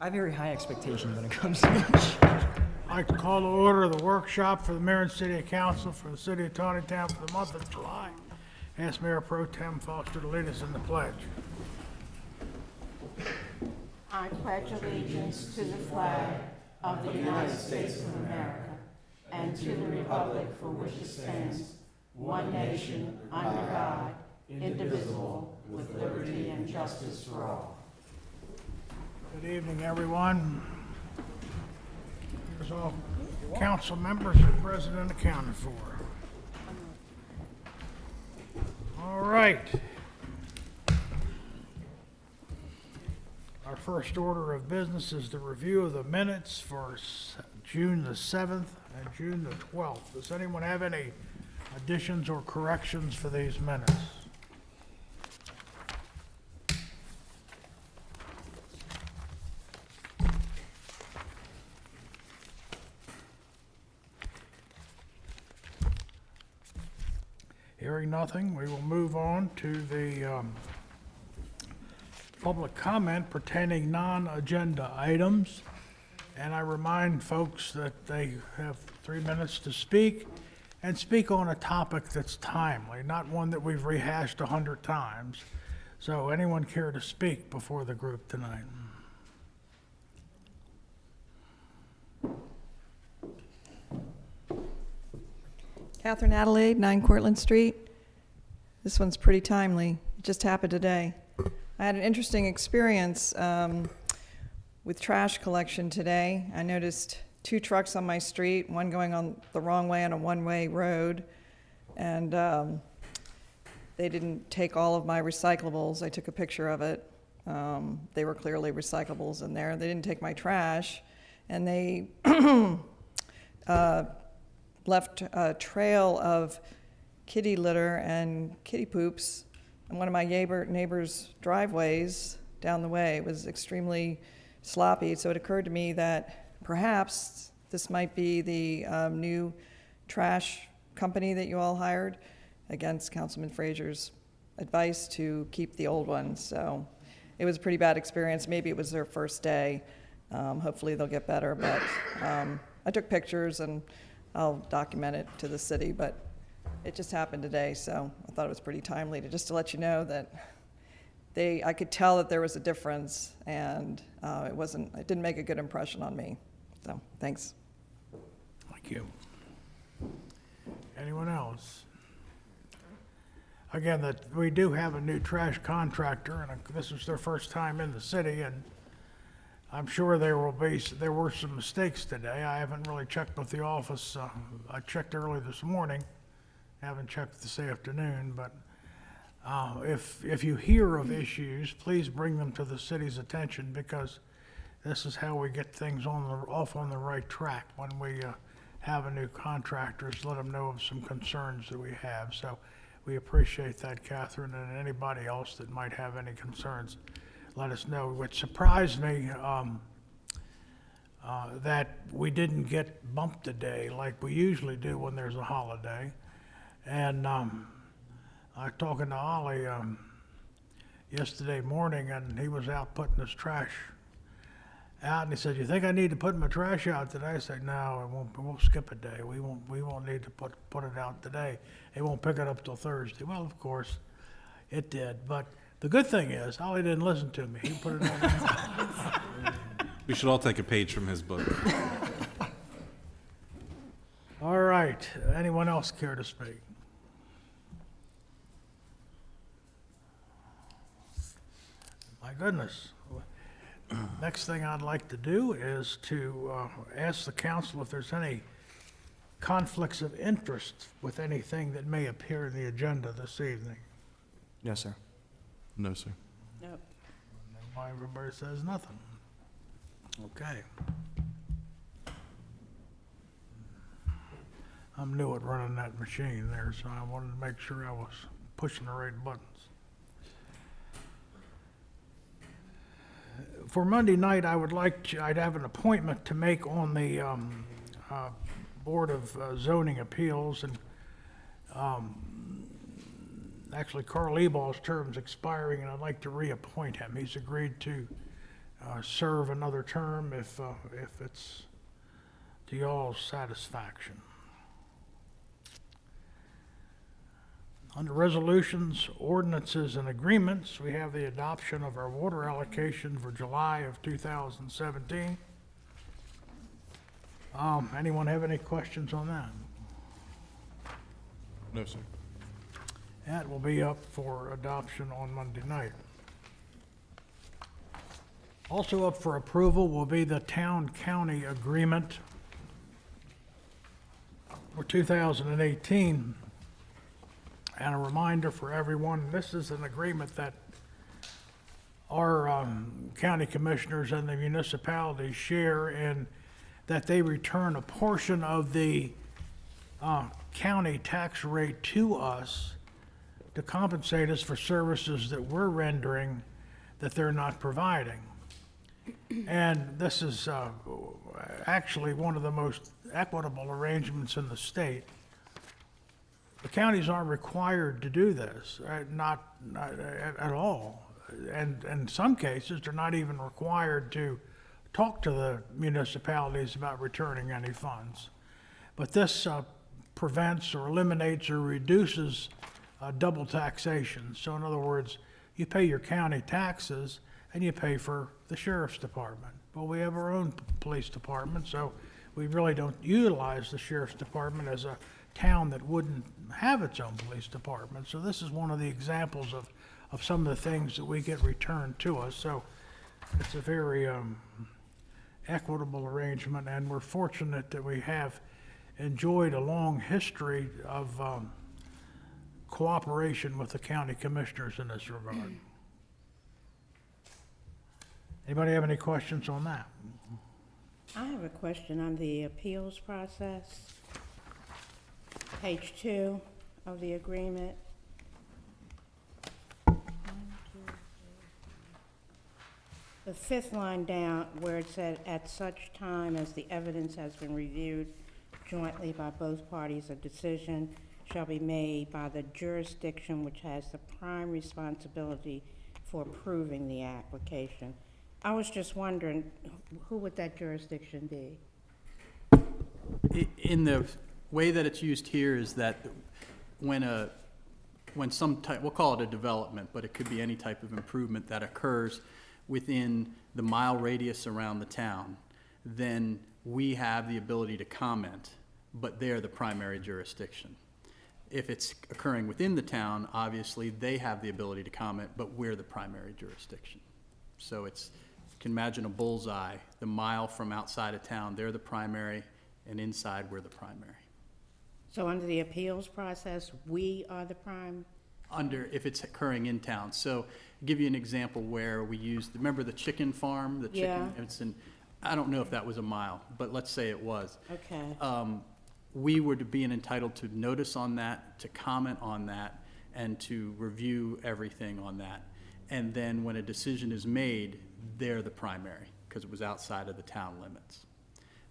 I have very high expectations when it comes to this. I'd like to call to order the workshop for the Mayor and City Council for the City of Taneytown for the month of July. Ask Mayor Pro Tem Foster to lead us in the pledge. I pledge allegiance to the flag of the United States of America and to the republic for which it stands, one nation, under God, indivisible, with liberty and justice for all. Good evening, everyone. Here's all council members and president accounted for. All right. Our first order of business is the review of the minutes for June the 7th and June the 12th. Does anyone have any additions or corrections for these minutes? Hearing nothing, we will move on to the public comment pertaining non-agenda items. And I remind folks that they have 3 minutes to speak and speak on a topic that's timely, not one that we've rehashed 100 times. So anyone care to speak before the group tonight? Catherine Adelaide, 9 Cortlandt Street. This one's pretty timely. It just happened today. I had an interesting experience with trash collection today. I noticed 2 trucks on my street, one going on the wrong way on a one-way road, and they didn't take all of my recyclables. I took a picture of it. They were clearly recyclables in there. They didn't take my trash, and they left a trail of kitty litter and kitty poops on one of my neighbor's driveways down the way. It was extremely sloppy, so it occurred to me that perhaps this might be the new trash company that you all hired, against Councilman Frazier's advice to keep the old ones. So it was a pretty bad experience. Maybe it was their first day. Hopefully they'll get better, but I took pictures and I'll document it to the city, but it just happened today, so I thought it was pretty timely to let you know that I could tell that there was a difference, and it didn't make a good impression on me. So, thanks. Thank you. Anyone else? Again, that we do have a new trash contractor, and this is their first time in the city, and I'm sure there were some mistakes today. I haven't really checked with the office. I checked early this morning. Haven't checked this afternoon, but if you hear of issues, please bring them to the city's attention, because this is how we get things off on the right track. When we have a new contractor, is let them know of some concerns that we have. So we appreciate that, Catherine, and anybody else that might have any concerns, let us know. What surprised me that we didn't get bumped today like we usually do when there's a holiday. And I was talking to Ollie yesterday morning, and he was out putting his trash out, and he said, "You think I need to put my trash out today?" I said, "No, we'll skip a day. We won't need to put it out today. They won't pick it up till Thursday." Well, of course, it did. But the good thing is, Ollie didn't listen to me. He put it out. We should all take a page from his book. All right. Anyone else care to speak? My goodness. Next thing I'd like to do is to ask the council if there's any conflicts of interest with anything that may appear in the agenda this evening. No, sir. No, sir. No. Why everybody says nothing. Okay. I'm new at running that machine there, so I wanted to make sure I was pushing the right buttons. For Monday night, I'd have an appointment to make on the Board of Zoning Appeals, and actually Carl Eball's term's expiring, and I'd like to reappoint him. He's agreed to serve another term if it's to y'all's satisfaction. Under resolutions, ordinances, and agreements, we have the adoption of our water allocation for July of 2017. Anyone have any questions on that? No, sir. That will be up for adoption on Monday night. Also up for approval will be the town-county agreement for 2018. And a reminder for everyone, this is an agreement that our county commissioners and the municipalities share in that they return a portion of the county tax rate to us to compensate us for services that we're rendering that they're not providing. And this is actually one of the most equitable arrangements in the state. The counties aren't required to do this, not at all. And in some cases, they're not even required to talk to the municipalities about returning any funds. But this prevents or eliminates or reduces double taxation. So in other words, you pay your county taxes and you pay for the sheriff's department. But we have our own police department, so we really don't utilize the sheriff's department as a town that wouldn't have its own police department. So this is one of the examples of some of the things that we get returned to us. So it's a very equitable arrangement, and we're fortunate that we have enjoyed a long history of cooperation with the county commissioners in this regard. Anybody have any questions on that? I have a question on the appeals process. Page 2 of the agreement. The fifth line down where it said, "At such time as the evidence has been reviewed jointly by both parties, a decision shall be made by the jurisdiction which has the prime responsibility for approving the application." I was just wondering, who would that jurisdiction be? In the way that it's used here is that when some type, we'll call it a development, but it could be any type of improvement that occurs within the mile radius around the town, then we have the ability to comment, but they're the primary jurisdiction. If it's occurring within the town, obviously they have the ability to comment, but we're the primary jurisdiction. So it's, you can imagine a bullseye, the mile from outside of town, they're the primary, and inside we're the primary. So under the appeals process, we are the prime? If it's occurring in town. So I'll give you an example where we used, remember the chicken farm? Yeah. I don't know if that was a mile, but let's say it was. Okay. We were to be entitled to notice on that, to comment on that, and to review everything on that. And then when a decision is made, they're the primary, because it was outside of the town limits.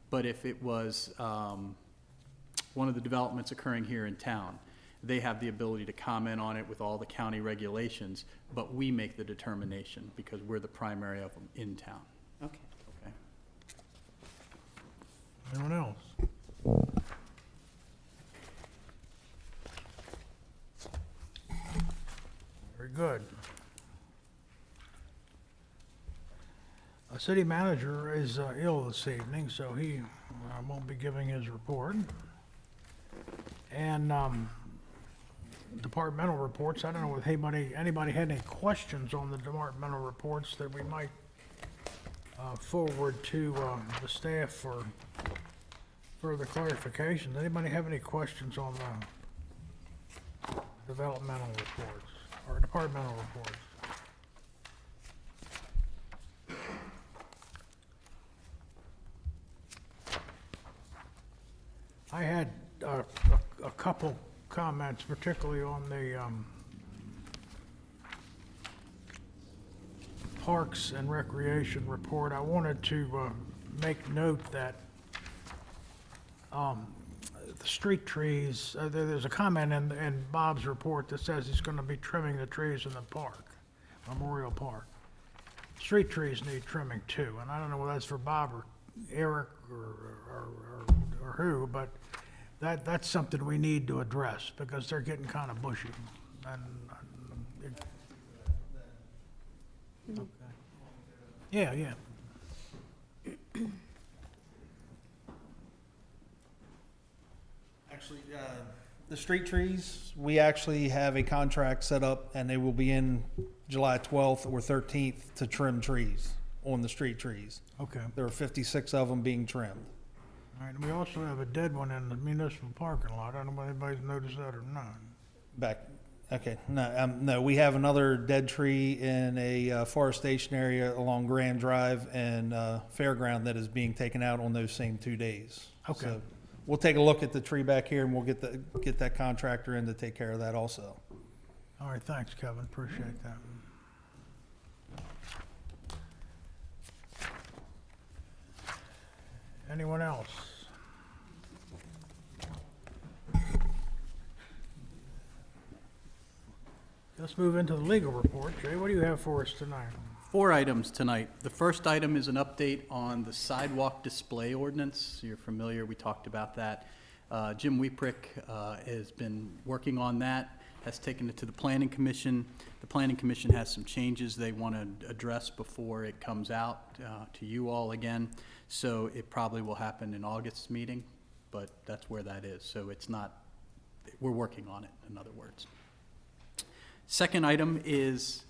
But if it was one of the developments occurring here in town, they have the ability to comment on it with all the county regulations, but we make the determination because we're the primary of them in town. Okay. Okay. Anyone else? Very good. Our city manager is ill this evening, so he won't be giving his report. And departmental reports, I don't know if anybody had any questions on the departmental reports that we might forward to the staff for further clarification. Anybody have any questions on the developmental reports or departmental reports? I had a couple comments, particularly on the Parks and Recreation report. I wanted to make note that the street trees, there's a comment in Bob's report that says he's going to be trimming the trees in the park, Memorial Park. street trees need trimming too, and I don't know whether that's for Bob or Eric or who, but that's something we need to address, because they're getting kind of bushy. And yeah, yeah. Actually, the street trees, we actually have a contract set up, and they will be in July 12th or 13th to trim trees on the street trees. Okay. There are 56 of them being trimmed. All right, and we also have a dead one in the municipal parking lot. I don't know if anybody's noticed that or not. Back, okay, no, we have another dead tree in a forestation area along Grand Drive and Fairground that is being taken out on those same 2 days. Okay. So we'll take a look at the tree back here, and we'll get that contractor in to take care of that also. All right, thanks, Kevin, appreciate that. Anyone else? Let's move into the legal report. Jay, what do you have for us tonight? 4 items tonight. The first item is an update on the sidewalk display ordinance. You're familiar, we talked about that. Jim Weeprick has been working on that, has taken it to the Planning Commission. The Planning Commission has some changes they want to address before it comes out to you all again. So it probably will happen in August's meeting, but that's where that is. So it's not, we're working on it, in other words. Second item is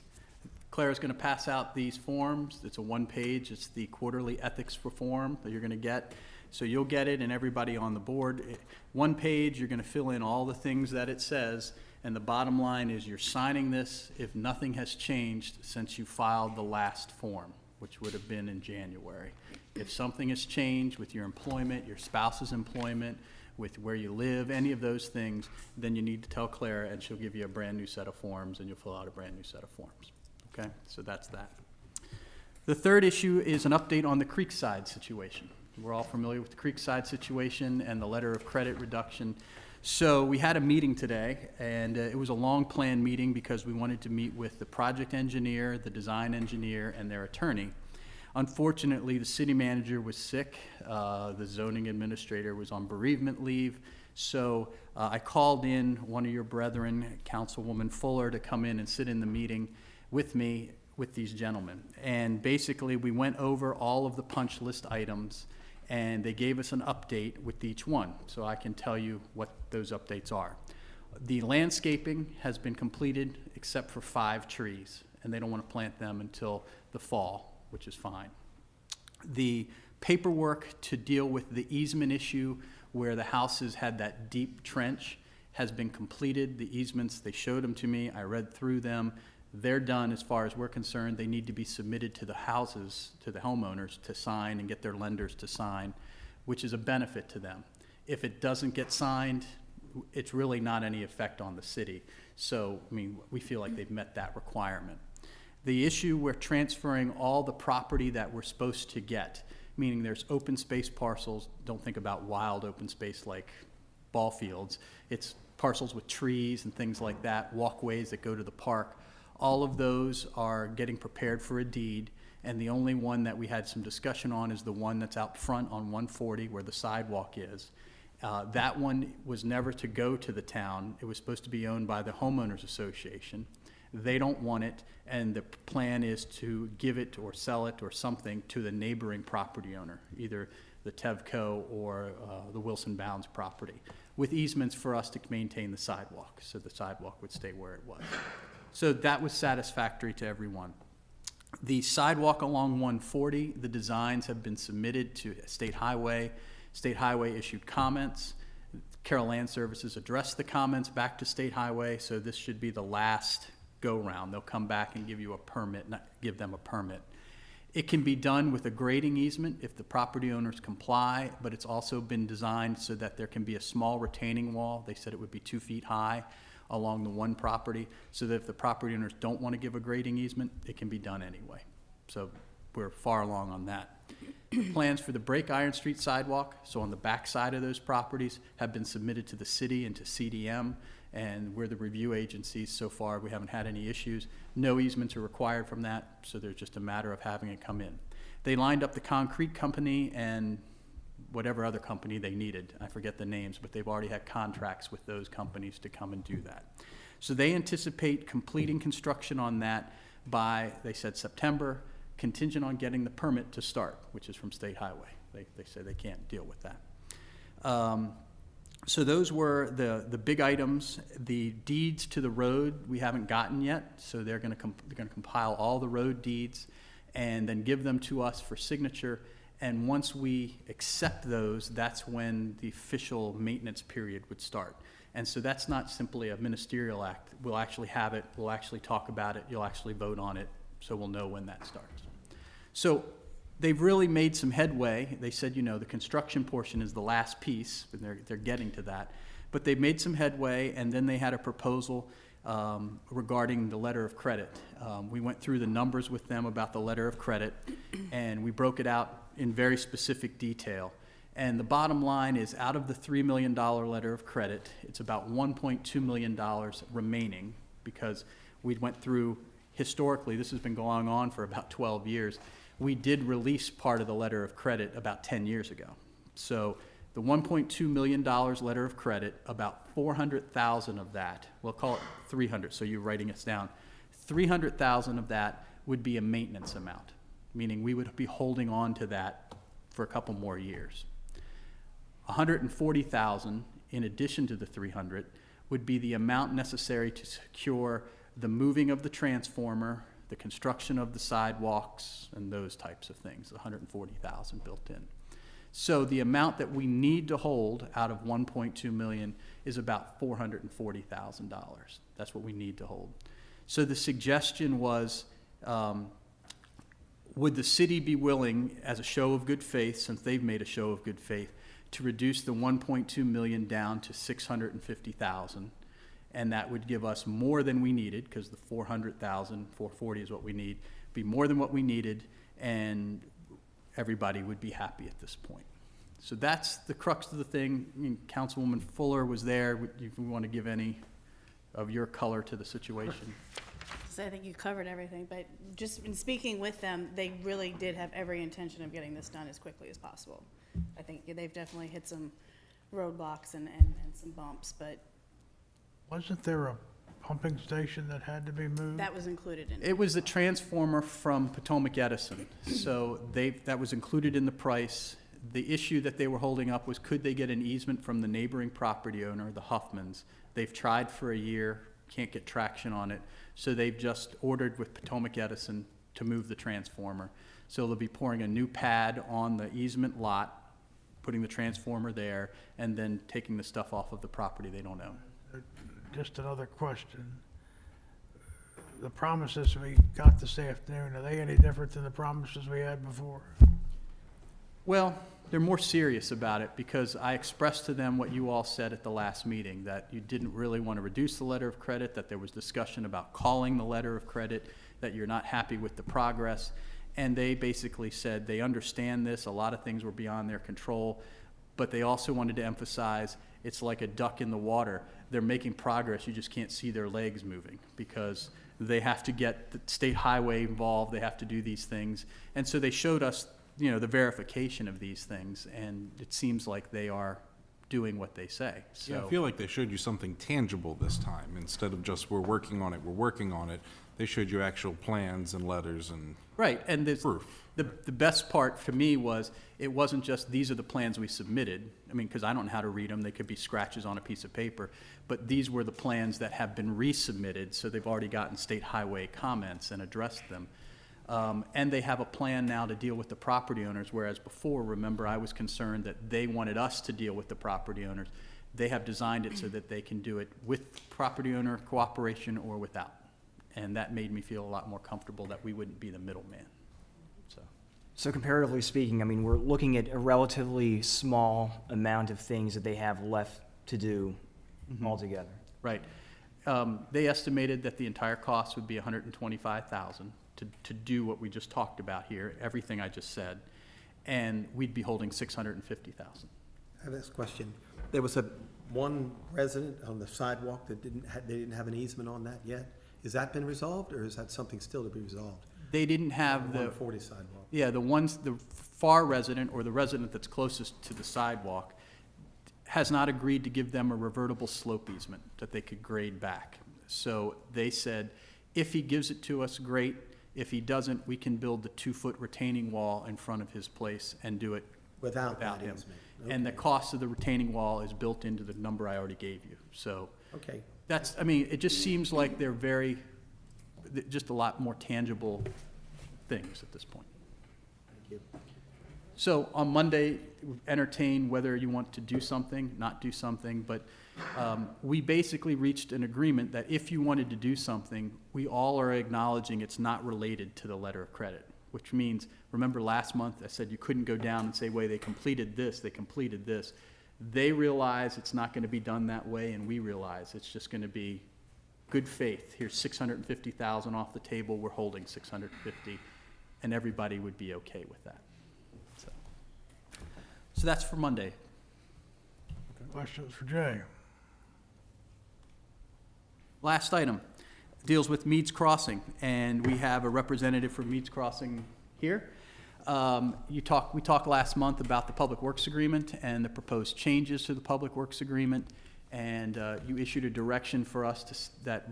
Claire's going to pass out these forms. It's a 1-page. It's the quarterly ethics reform that you're going to get. So you'll get it, and everybody on the board. 1 page, you're going to fill in all the things that it says, and the bottom line is you're signing this if nothing has changed since you filed the last form, which would have been in January. If something has changed with your employment, your spouse's employment, with where you live, any of those things, then you need to tell Claire, and she'll give you a brand new set of forms, and you'll fill out a brand new set of forms. Okay, so that's that. The third issue is an update on the Creekside situation. We're all familiar with the Creekside situation and the letter of credit reduction. So we had a meeting today, and it was a long-planned meeting because we wanted to meet with the project engineer, the design engineer, and their attorney. Unfortunately, the city manager was sick. The zoning administrator was on bereavement leave. So I called in one of your brethren, Councilwoman Fuller, to come in and sit in the meeting with me with these gentlemen. And basically, we went over all of the punch list items, and they gave us an update with each one. So I can tell you what those updates are. The landscaping has been completed except for 5 trees, and they don't want to plant them until the fall, which is fine. The paperwork to deal with the easement issue where the houses had that deep trench has been completed. The easements, they showed them to me. I read through them. They're done as far as we're concerned. They need to be submitted to the houses, to the homeowners to sign and get their lenders to sign, which is a benefit to them. If it doesn't get signed, it's really not any effect on the city. So, I mean, we feel like they've met that requirement. The issue, we're transferring all the property that we're supposed to get, meaning there's open space parcels. Don't think about wild open space like ball fields. It's parcels with trees and things like that, walkways that go to the park. All of those are getting prepared for a deed, and the only one that we had some discussion on is the one that's out front on 140 where the sidewalk is. That one was never to go to the town. It was supposed to be owned by the homeowners association. They don't want it, and the plan is to give it or sell it or something to the neighboring property owner, either the Tevco or the Wilson Bounds property, with easements for us to maintain the sidewalk, so the sidewalk would stay where it was. So that was satisfactory to everyone. The sidewalk along 140, the designs have been submitted to State Highway. State Highway issued comments. Carroll Land Services addressed the comments back to State Highway, so this should be the last go-round. They'll come back and give you a permit, not give them a permit. It can be done with a grading easement if the property owners comply, but it's also been designed so that there can be a small retaining wall. They said it would be 2 feet high along the one property, so that if the property owners don't want to give a grading easement, it can be done anyway. So we're far along on that. Plans for the Break Iron Street sidewalk, so on the back side of those properties, have been submitted to the city and to CDM, and we're the review agencies. So far, we haven't had any issues. No easements are required from that, so there's just a matter of having it come in. They lined up the concrete company and whatever other company they needed. I forget the names, but they've already had contracts with those companies to come and do that. So they anticipate completing construction on that by, they said, September, contingent on getting the permit to start, which is from State Highway. They say they can't deal with that. So those were the big items. The deeds to the road we haven't gotten yet, so they're going to compile all the road deeds and then give them to us for signature. And once we accept those, that's when the official maintenance period would start. And so that's not simply a ministerial act. We'll actually have it, we'll actually talk about it, you'll actually vote on it, so we'll know when that starts. So they've really made some headway. They said, you know, the construction portion is the last piece, and they're getting to that. But they've made some headway, and then they had a proposal regarding the letter of credit. We went through the numbers with them about the letter of credit, and we broke it out in very specific detail. And the bottom line is, out of the $3 million letter of credit, it's about $1.2 million remaining, because we went through, historically, this has been going on for about 12 years. We did release part of the letter of credit about 10 years ago. So the $1.2 million letter of credit, about 400,000 of that, we'll call it 300, so you're writing it down, 300,000 of that would be a maintenance amount, meaning we would be holding on to that for a couple more years. 140,000, in addition to the 300, would be the amount necessary to secure the moving of the transformer, the construction of the sidewalks, and those types of things, 140,000 built in. So the amount that we need to hold out of 1.2 million is about $440,000. That's what we need to hold. So the suggestion was, would the city be willing, as a show of good faith, since they've made a show of good faith, to reduce the 1.2 million down to 650,000? And that would give us more than we needed, because the 400,000, 440 is what we need, be more than what we needed, and everybody would be happy at this point. So that's the crux of the thing. I mean, Councilwoman Fuller was there. If you want to give any of your color to the situation. So I think you covered everything, but just in speaking with them, they really did have every intention of getting this done as quickly as possible. I think they've definitely hit some roadblocks and some bumps, but Wasn't there a pumping station that had to be moved? that was included in it. It was the transformer from Potomac Edison, so that was included in the price. The issue that they were holding up was, could they get an easement from the neighboring property owner, the Huffmans? They've tried for a year, can't get traction on it, so they've just ordered with Potomac Edison to move the transformer. So they'll be pouring a new pad on the easement lot, putting the transformer there, and then taking the stuff off of the property they don't own. Just another question. The promises we got this afternoon, are they any different than the promises we had before? Well, they're more serious about it, because I expressed to them what you all said at the last meeting, that you didn't really want to reduce the letter of credit, that there was discussion about calling the letter of credit, that you're not happy with the progress. And they basically said they understand this, a lot of things were beyond their control, but they also wanted to emphasize it's like a duck in the water. They're making progress, you just can't see their legs moving, because they have to get the state highway involved, they have to do these things. And so they showed us, you know, the verification of these things, and it seems like they are doing what they say. So Yeah, I feel like they showed you something tangible this time, instead of just, we're working on it. They showed you actual plans and letters and right, and proof. the best part for me was, it wasn't just, these are the plans we submitted. I mean, because I don't know how to read them, they could be scratches on a piece of paper, but these were the plans that have been resubmitted, so they've already gotten state highway comments and addressed them. And they have a plan now to deal with the property owners, whereas before, remember, I was concerned that they wanted us to deal with the property owners. They have designed it so that they can do it with property owner cooperation or without. And that made me feel a lot more comfortable that we wouldn't be the middleman. So comparatively speaking, I mean, we're looking at a relatively small amount of things that they have left to do altogether. Right. They estimated that the entire cost would be $125,000 to do what we just talked about here, everything I just said, and we'd be holding 650,000. I have this question. There was one resident on the sidewalk that they didn't have an easement on that yet. Has that been resolved, or is that something still to be resolved? They didn't have the 140 sidewalk. Yeah, the far resident, or the resident that's closest to the sidewalk, has not agreed to give them a revertible slope easement that they could grade back. So they said, if he gives it to us, great. If he doesn't, we can build the 2-foot retaining wall in front of his place and do it Without that him. easement. And the Okay. cost of the retaining wall is built into the number I already gave you. So Okay. that's, I mean, it just seems like they're just a lot more tangible things at this point. Thank you. So on Monday, entertain whether you want to do something, not do something, but we basically reached an agreement that if you wanted to do something, we all are acknowledging it's not related to the letter of credit, which means, remember last month I said you couldn't go down and say, well, they completed this, they completed this. They realize it's not going to be done that way, and we realize it's just going to be good faith. Here's 650,000 off the table, we're holding 650, and everybody would be okay with that. So that's for Monday. Questions for Jay? Last item deals with Meads Crossing, and we have a representative from Meads Crossing here. We talked last month about the Public Works Agreement and the proposed changes to the Public Works Agreement, and you issued a direction for us that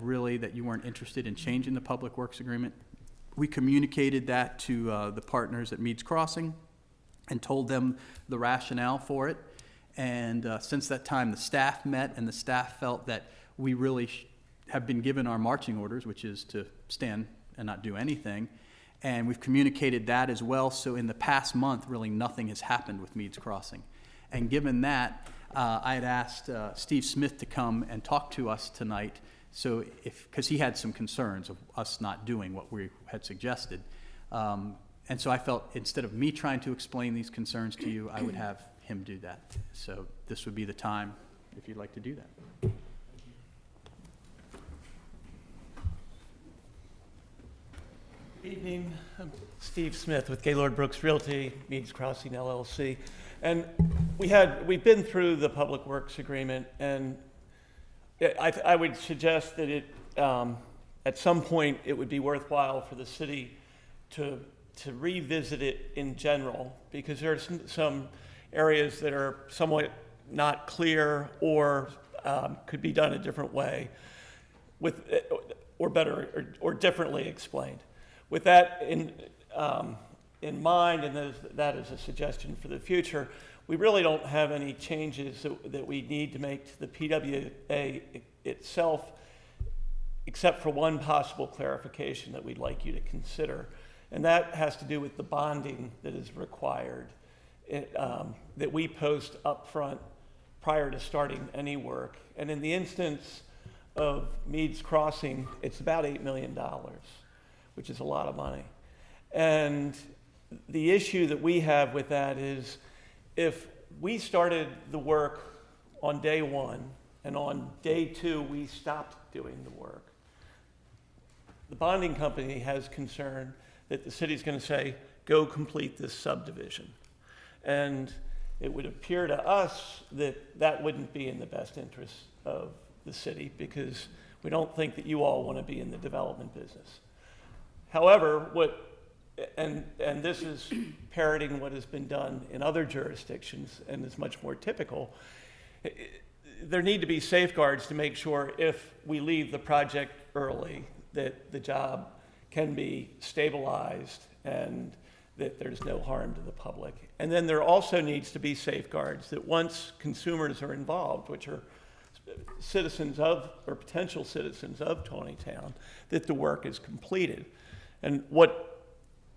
you weren't interested in changing the Public Works Agreement. We communicated that to the partners at Meads Crossing and told them the rationale for it. And since that time, the staff met, and the staff felt that we really have been given our marching orders, which is to stand and not do anything. And we've communicated that as well. So in the past month, really nothing has happened with Meads Crossing. And given that, I had asked Steve Smith to come and talk to us tonight, because he had some concerns of us not doing what we had suggested. And so I felt instead of me trying to explain these concerns to you, I would have him do that. So this would be the time if you'd like to do that. Good evening. I'm Steve Smith with Gaylord Brooks Realty, Meads Crossing LLC. And we've been through the Public Works Agreement, and I would suggest that at some point it would be worthwhile for the city to revisit it in general, because there are some areas that are somewhat not clear or could be done a different way, or better or differently explained. With that in mind, and that is a suggestion for the future, we really don't have any changes that we need to make to the PWA itself, except for one possible clarification that we'd like you to consider. And that has to do with the bonding that is required, that we post up front prior to starting any work. And in the instance of Meads Crossing, it's about $8 million, which is a lot of money. And the issue that we have with that is, if we started the work on day one, and on day two we stopped doing the work, the bonding company has concern that the city's going to say, go complete this subdivision. And it would appear to us that that wouldn't be in the best interest of the city, because we don't think that you all want to be in the development business. However, and this is parroting what has been done in other jurisdictions and is much more typical, there need to be safeguards to make sure if we leave the project early that the job can be stabilized and that there's no harm to the public. And then there also needs to be safeguards that once consumers are involved, which are citizens of, or potential citizens of Taneytown, that the work is completed. And what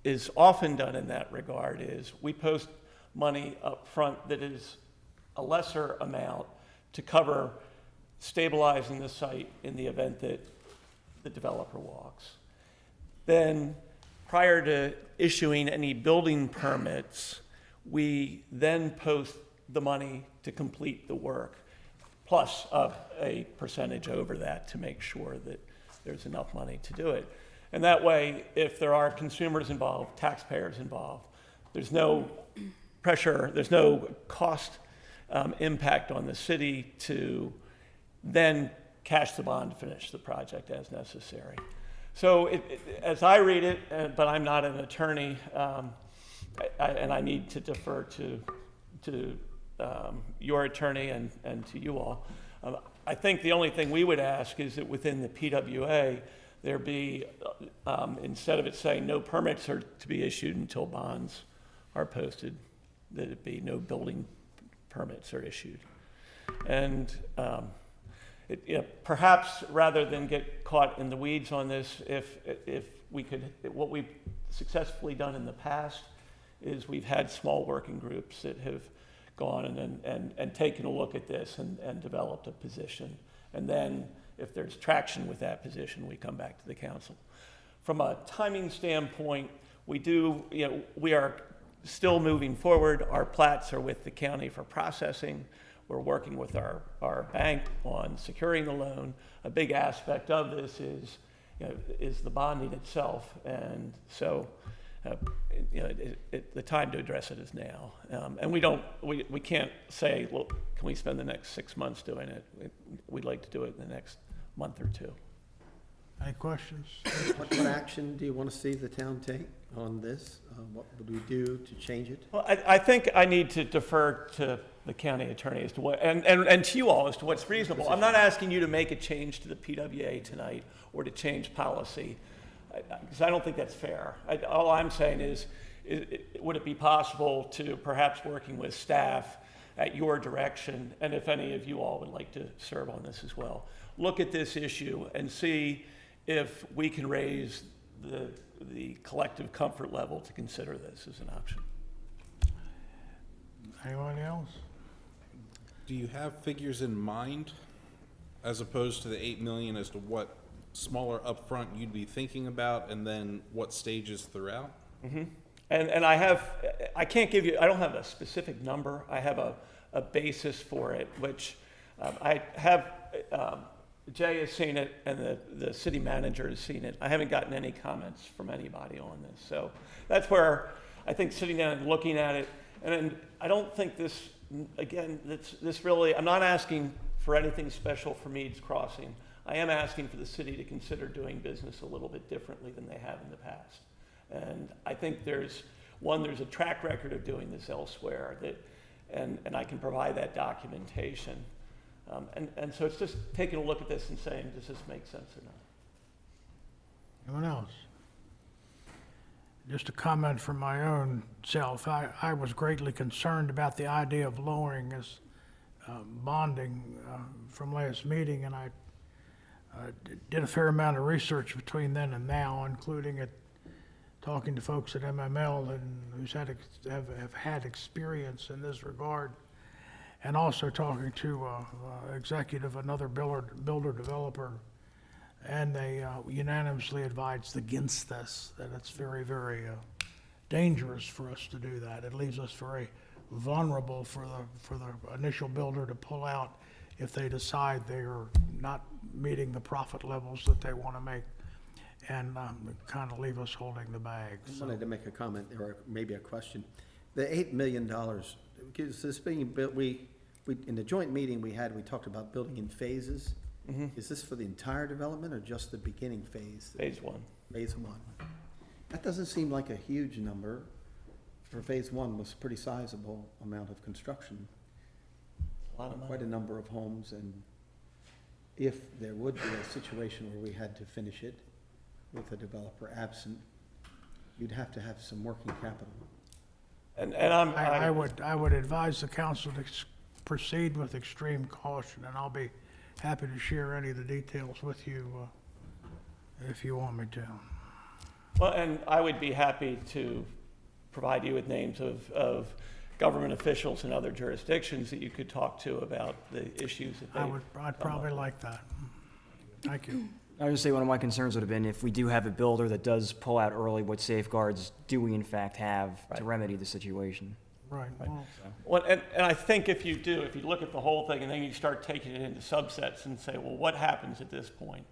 is often done in that regard is we post money up front that is a lesser amount to cover stabilizing the site in the event that the developer walks. Then, prior to issuing any building permits, we then post the money to complete the work, plus a percentage over that to make sure that there's enough money to do it. And that way, if there are consumers involved, taxpayers involved, there's no pressure, there's no cost impact on the city to then cash the bond to finish the project as necessary. So as I read it, but I'm not an attorney, and I need to defer to your attorney and to you all. I think the only thing we would ask is that within the PWA, there be, instead of it saying no permits are to be issued until bonds are posted, that it be no building permits are issued. And perhaps rather than get caught in the weeds on this, if we could, what we've successfully done in the past is we've had small working groups that have gone and taken a look at this and developed a position. And then if there's traction with that position, we come back to the council. From a timing standpoint, we are still moving forward. Our plats are with the county for processing. We're working with our bank on securing the loan. A big aspect of this is the bonding itself. And so, the time to address it is now. And we can't say, well, can we spend the next 6 months doing it? We'd like to do it in the next month or two. Any questions? What action do you want to see the town take on this? What would we do to change it? Well, I think I need to defer to the county attorney as to what, and to you all as to what's reasonable. I'm not asking you to make a change to the PWA tonight or to change policy, because I don't think that's fair. All I'm saying is, would it be possible to perhaps working with staff at your direction, and if any of you all would like to serve on this as well, look at this issue and see if we can raise the collective comfort level to consider this as an option. Anyone else? Do you have figures in mind as opposed to the 8 million as to what smaller upfront you'd be thinking about and then what stages throughout? Mm-hmm. And I can't give you, I don't have a specific number. I have a basis for it, which I have, Jay has seen it and the city manager has seen it. I haven't gotten any comments from anybody on this. So that's where I think sitting down and looking at it, and I don't think this, again, this really, I'm not asking for anything special for Meads Crossing. I am asking for the city to consider doing business a little bit differently than they have in the past. And I think there's a track record of doing this elsewhere and I can provide that documentation. And so it's just taking a look at this and saying, does this make sense or not? Anyone else? Just a comment from my own self. I was greatly concerned about the idea of lowering this bonding from last meeting, and I did a fair amount of research between then and now, including talking to folks at MML and have had experience in this regard, and also talking to executive, another builder developer, and they unanimously advised against this, that it's very, very dangerous for us to do that. It leaves us very vulnerable for the initial builder to pull out if they decide they are not meeting the profit levels that they want to make, and kind of leave us holding the bag. I wanted to make a comment or maybe a question. The $8 million, because this being built, we in the joint meeting we talked about building in phases. Mm-hmm. Is this for the entire development or just the beginning phase? Phase one. Phase one. That doesn't seem like a huge number. For phase one was a pretty sizable amount of construction. A lot of money. Quite a number of homes, and if there would be a situation where we had to finish it with a developer absent, you'd have to have some working capital. And I would advise the council to proceed with extreme caution, and I'll be happy to share any of the details with you if you want me to. Well, and I would be happy to provide you with names of government officials in other jurisdictions that you could talk to about the issues that they. I'd probably like that. Thank you. I would just say one of my concerns would have been if we do have a builder that does pull out early, what safeguards do we in fact have to remedy the situation? Right. Well, and I think if you look at the whole thing and then you start taking it into subsets and say, well, what happens at this point?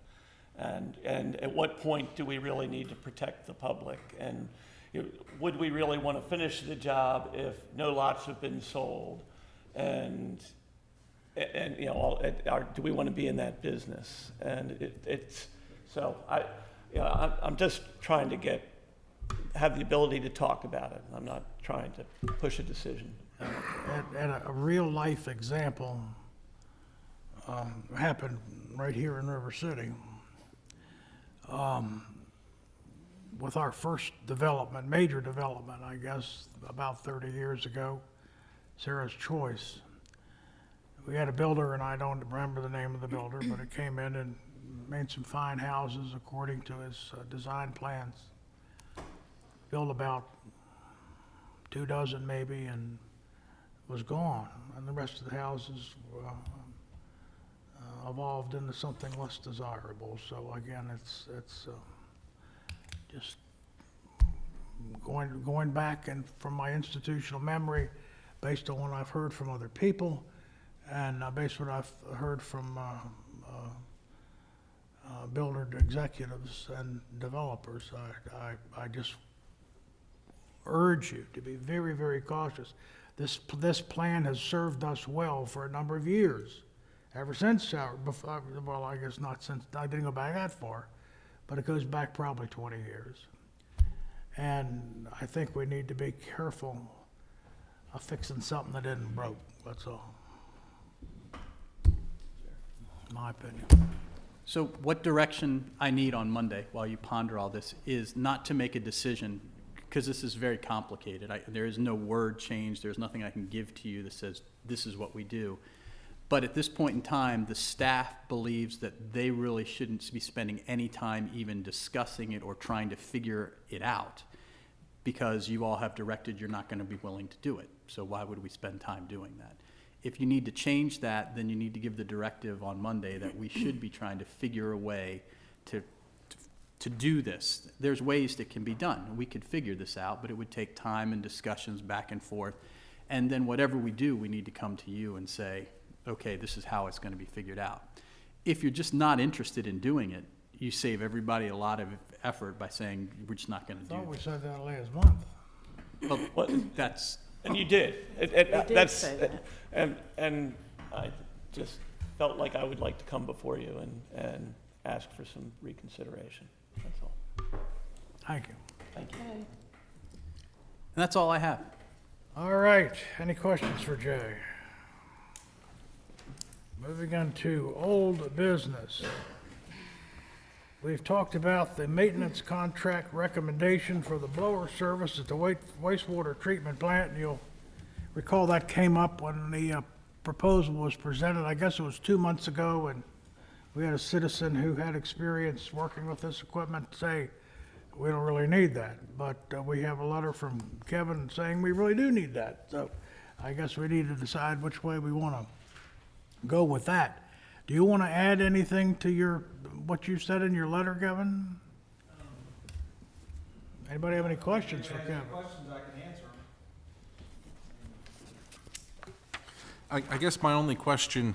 And at what point do we really need to protect the public? And would we really want to finish the job if no lots have been sold? And you know, do we want to be in that business? And so I'm just trying to have the ability to talk about it. I'm not trying to push a decision. And a real life example happened right here in River City. With our first development, major development, I guess, about 30 years ago, Sarah's Choice. We had a builder, and I don't remember the name of the builder, but it came in and made some fine houses according to his design plans. Built about 24 maybe, and was gone. And the rest of the houses evolved into something less desirable. So again, it's just going back and from my institutional memory, based on what I've heard from other people, and based on what I've heard from builder executives and developers, I just urge you to be very, very cautious. This plan has served us well for a number of years, ever since well, I guess not since, I didn't go back that far, but it goes back probably 20 years. And I think we need to be careful of fixing something that isn't broke, that's all. My opinion. So what direction I need on Monday while you ponder all this is not to make a decision, because this is very complicated. There is no word change. There's nothing I can give to you that says this is what we do. But at this point in time, the staff believes that they really shouldn't be spending any time even discussing it or trying to figure it out, because you all have directed you're not going to be willing to do it. So why would we spend time doing that? If you need to change that, then you need to give the directive on Monday that we should be trying to figure a way to do this. There's ways that can be done. We could figure this out, but it would take time and discussions back and forth. And then whatever we do, we need to come to you and say, okay, this is how it's going to be figured out. If you're just not interested in doing it, you save everybody a lot of effort by saying, we're just not going to do I thought we it. said that last month. Well, that's... And you did. did say that. And I just felt like I would like to come before you and ask for some reconsideration. That's all. Thank you. Thank you. And that's all I have. All right, any questions for Jay? Moving on to old business. We've talked about the maintenance contract recommendation for the blower service at the wastewater treatment plant. And you'll recall that came up when the proposal was presented. I guess it was 2 months ago, and we had a citizen who had experience working with this equipment say, we don't really need that. But we have a letter from Kevin saying we really do need that. So I guess we need to decide which way we want to go with that. Do you want to add anything to what you said in your letter, Kevin? Anybody have any questions for Kevin? Questions, I can answer them. I guess my only question,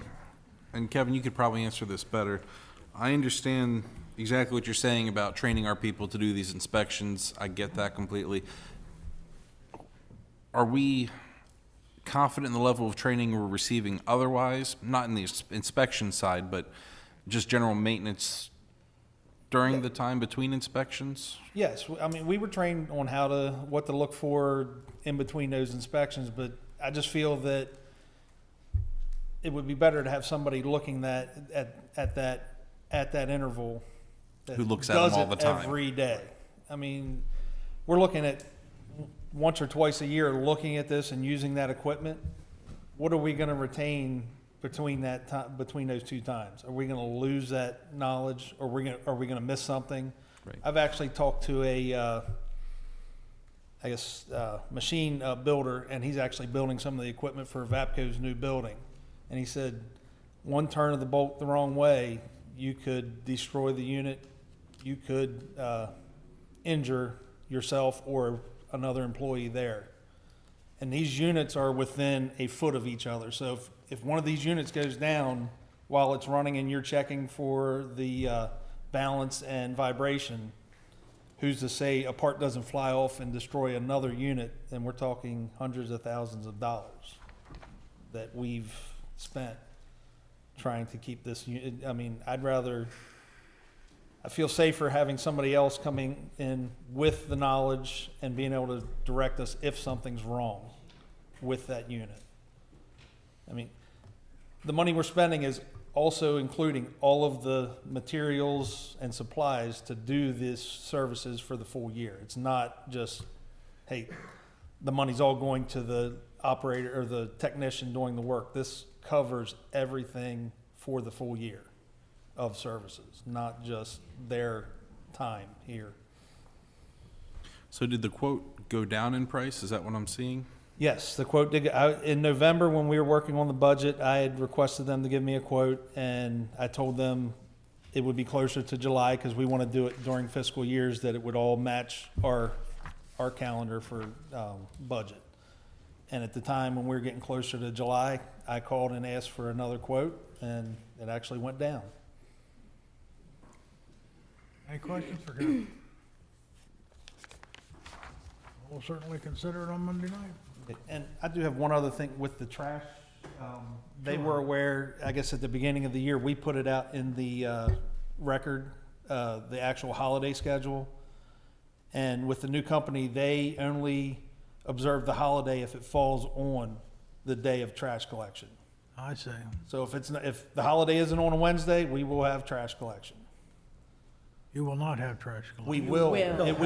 and Kevin, you could probably answer this better. I understand exactly what you're saying about training our people to do these inspections. I get that completely. Are we confident in the level of training we're receiving otherwise? Not in the inspection side, but just general maintenance during the time between inspections? Yes, I mean, we were trained on what to look for in between those inspections, but I just feel that it would be better to have somebody looking at that interval that Who looks at them all the time. does it every day. I mean, we're looking at once or twice a year looking at this and using that equipment. What are we going to retain between those two times? Are we going to lose that knowledge, or are we going to miss something? Right. I've actually talked to a machine builder, and he's actually building some of the equipment for Vapco's new building. And he said, one turn of the bolt the wrong way, you could destroy the unit, you could injure yourself or another employee there. And these units are within a foot of each other. So if one of these units goes down while it's running and you're checking for the balance and vibration, who's to say a part doesn't fly off and destroy another unit? And we're talking hundreds of thousands of dollars that we've spent trying to keep this unit. I mean, I feel safer having somebody else coming in with the knowledge and being able to direct us if something's wrong with that unit. I mean, the money we're spending is also including all of the materials and supplies to do these services for the full year. It's not just, hey, the money's all going to the operator or the technician doing the work. This covers everything for the full year of services, not just their time here. So did the quote go down in price? Is that what I'm seeing? Yes, the quote did. In November, when we were working on the budget, I had requested them to give me a quote, and I told them it would be closer to July because we want to do it during fiscal years, that it would all match our calendar for budget. And at the time when we were getting closer to July, I called and asked for another quote, and it actually went down. Any questions for Kevin? We'll certainly consider it on Monday night. And I do have one other thing with the trash. They were aware, I guess at the beginning of the year, we put it out in the record, the actual holiday schedule. And with the new company, they only observe the holiday if it falls on the day of trash collection. I see. So if the holiday isn't on a Wednesday, we will have trash collection. You will not have trash collection. We will. We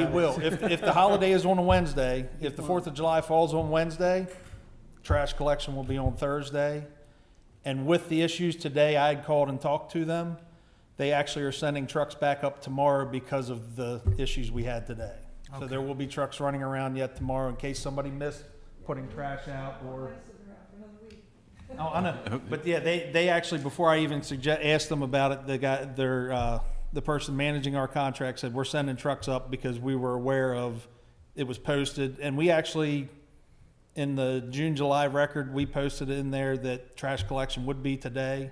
will. If the holiday is on a Wednesday, if the 4th of July falls on Wednesday, trash collection will be on Thursday. And with the issues today, I had called and talked to them. They actually are sending trucks back up tomorrow because of the issues we had today. So there will be trucks running around yet tomorrow in case somebody missed putting trash out or. Oh, I know. But yeah, they actually, before I even asked them about it, the person managing our contract said, we're sending trucks up because we were aware of it was posted. And we actually, in the June-July record, we posted in there that trash collection would be today.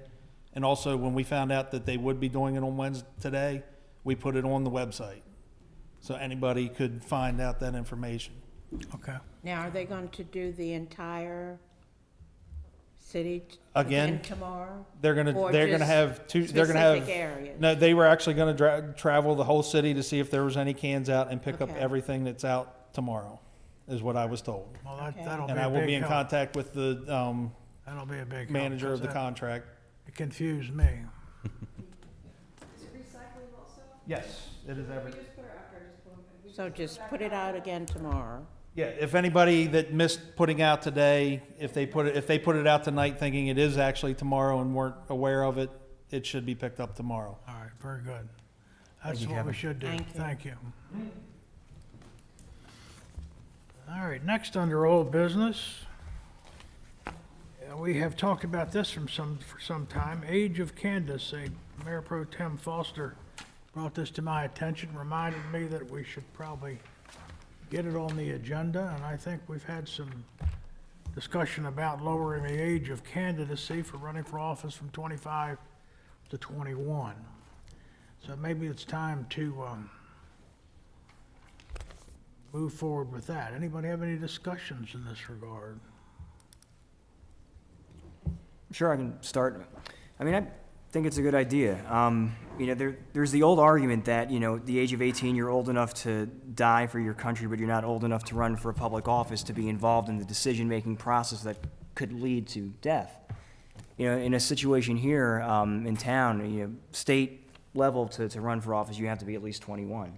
And also when we found out that they would be doing it on Wednesday today, we put it on the website. So anybody could find out that information. Okay. Now, are they going to do the entire city Again, tomorrow? They're gonna Or have two. just They're gonna have specific areas? No, they were actually gonna travel the whole city to see if there was any cans out and pick up Okay. everything that's out tomorrow, is what I was told. Well, Okay. that'll be And a I will big be in help. contact with the That'll be a big help, manager of the 'cause contract. It confused me. Yes, it is every. So just put it out again tomorrow. Yeah, if anybody that missed putting out today, if they put it out tonight thinking it is actually tomorrow and weren't aware of it, it should be picked up tomorrow. All right, very good. That's you, what Kevin. we should do. Thank you. Thank you. All right, next under old business. We have talked about this for some time. Age of candidacy. Mayor Pro Tem Foster brought this to my attention, reminded me that we should probably get it on the agenda, and I think we've had some discussion about lowering the age of candidacy for running for office from 25 to 21. So maybe it's time to move forward with that. Anybody have any discussions in this regard? Sure, I can start. I mean, I think it's a good idea. There's the old argument that, the age of 18, you're old enough to die for your country, but you're not old enough to run for a public office to be involved in the decision-making process that could lead to death. In a situation here in town, state level to run for office, you have to be at least 21.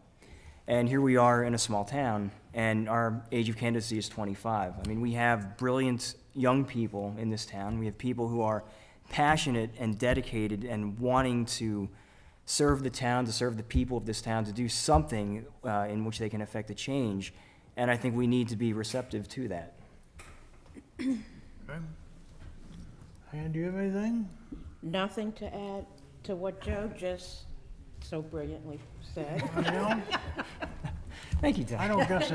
And here we are in a small town, and our age of candidacy is 25. I mean, we have brilliant young people in this town. We have people who are passionate and dedicated and wanting to serve the town, to serve the people of this town, to do something in which they can affect a change. And I think we need to be receptive to that. Okay. And do you have anything? Nothing to add to what Joe just so brilliantly said. Thank you, Tom. I don't guess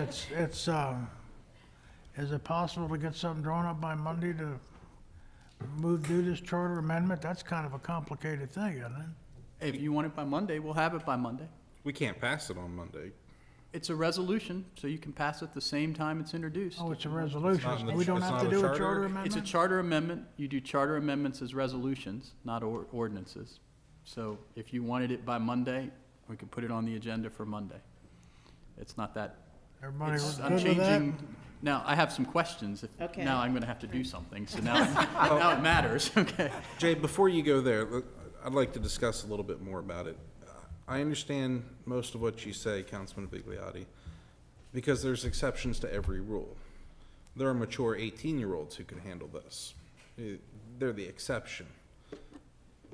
is it possible to get something drawn up by Monday to do this charter amendment? That's kind of a complicated thing, isn't it? If you want it by Monday, we'll have it by Monday. We can't pass it on Monday. It's a resolution, so you can pass it the same time it's introduced. Oh, it's a resolution. It's not in We the- don't it's have not to a do a charter? charter It's a amendment? charter amendment. You do charter amendments as resolutions, not ordinances. So if you wanted it by Monday, we could put it on the agenda for Monday. It's not that, Everybody it's, good I'm with that? changing. Now, I have some questions. Okay. Now I'm gonna have to do something, so now, now it matters, okay? Jay, before you go there, I'd like to discuss a little bit more about it. I understand most of what you say, Councilman Vigliotti, because there's exceptions to every rule. There are mature 18-year-olds who can handle this. They're the exception.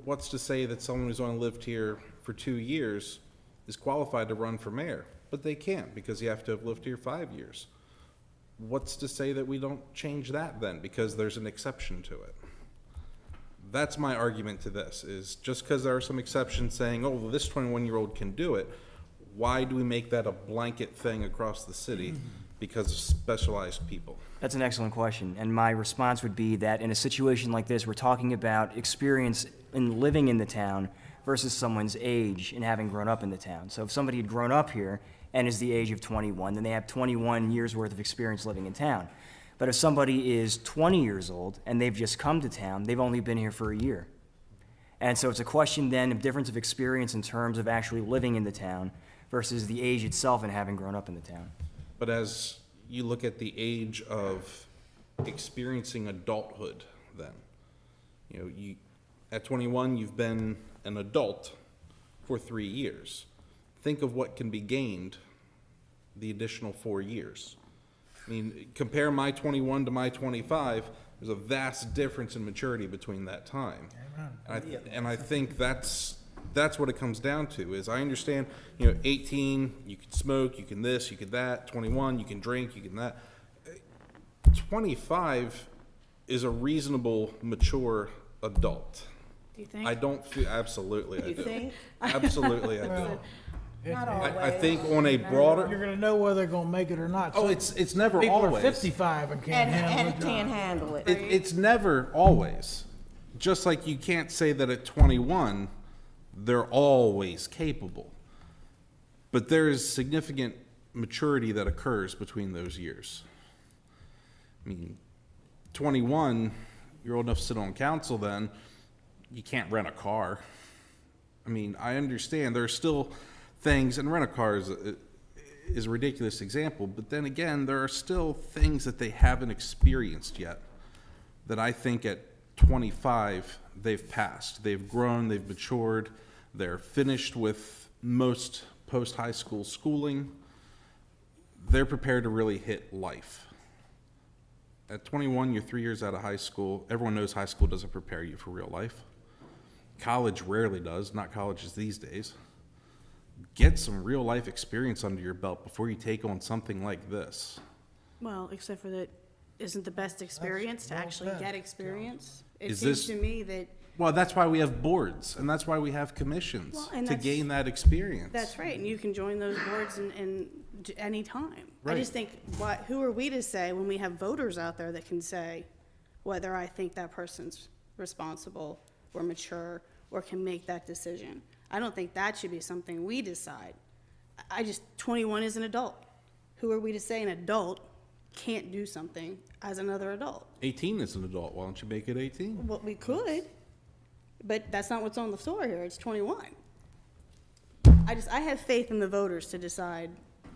What's to say that someone who's only lived here for 2 years is qualified to run for mayor? But they can't, because you have to have lived here 5 years. What's to say that we don't change that then, because there's an exception to it? That's my argument to this, is just because there are some exceptions saying, oh, well, this 21-year-old can do it, why do we make that a blanket thing across the city because of specialized people? That's an excellent question, and my response would be that in a situation like this, we're talking about experience in living in the town versus someone's age and having grown up in the town. So if somebody had grown up here and is the age of 21, then they have 21 years' worth of experience living in town. But if somebody is 20 years old and they've just come to town, they've only been here for a year. And so it's a question then of difference of experience in terms of actually living in the town versus the age itself and having grown up in the town. But as you look at the age of experiencing adulthood, then, at 21, you've been an adult for 3 years. Think of what can be gained the additional 4 years. I mean, compare my 21 to my 25, there's a vast difference in maturity between that time. And I think that's what it comes down to, is I understand, 18, you can smoke, you can this, you can that, 21, you can drink, you can that. 25 is a reasonable, mature adult. Do you think? I don't feel, absolutely I You do. think? Absolutely I do. Not I think always. on a You're broader, gonna know whether they're gonna make it or not. oh, Some it's never people are always. 55 and can't handle And the can't job. handle it. It's never always. Just like you can't say that at 21, they're always capable. But there is significant maturity that occurs between those years. I mean, 21, you're old enough to sit on council then, you can't rent a car. I mean, I understand there are still things, and rent a car is a ridiculous example, but then again, there are still things that they haven't experienced yet that I think at 25 they've passed. They've grown, they've matured, they're finished with most post-high school schooling. They're prepared to really hit life. At 21, you're 3 years out of high school. Everyone knows high school doesn't prepare you for real life. College rarely does, not colleges these days. Get some real life experience under your belt before you take on something like this. Well, except for that, isn't the best experience to well actually said, get experience? It Is seems this- to me that, Well, that's why we have boards, and that's why we have commissions, Well, and to that's- gain that experience. that's right, and you can join those boards in any time. I Right. just think, who are we to say when we have voters out there that can say whether I think that person's responsible or mature or can make that decision? I don't think that should be something we decide. 21 is an adult. Who are we to say an adult can't do something as another adult? 18 is an adult, why don't you make it 18? Well, we could, but that's not what's on the floor here, it's 21. I have faith in the voters to decide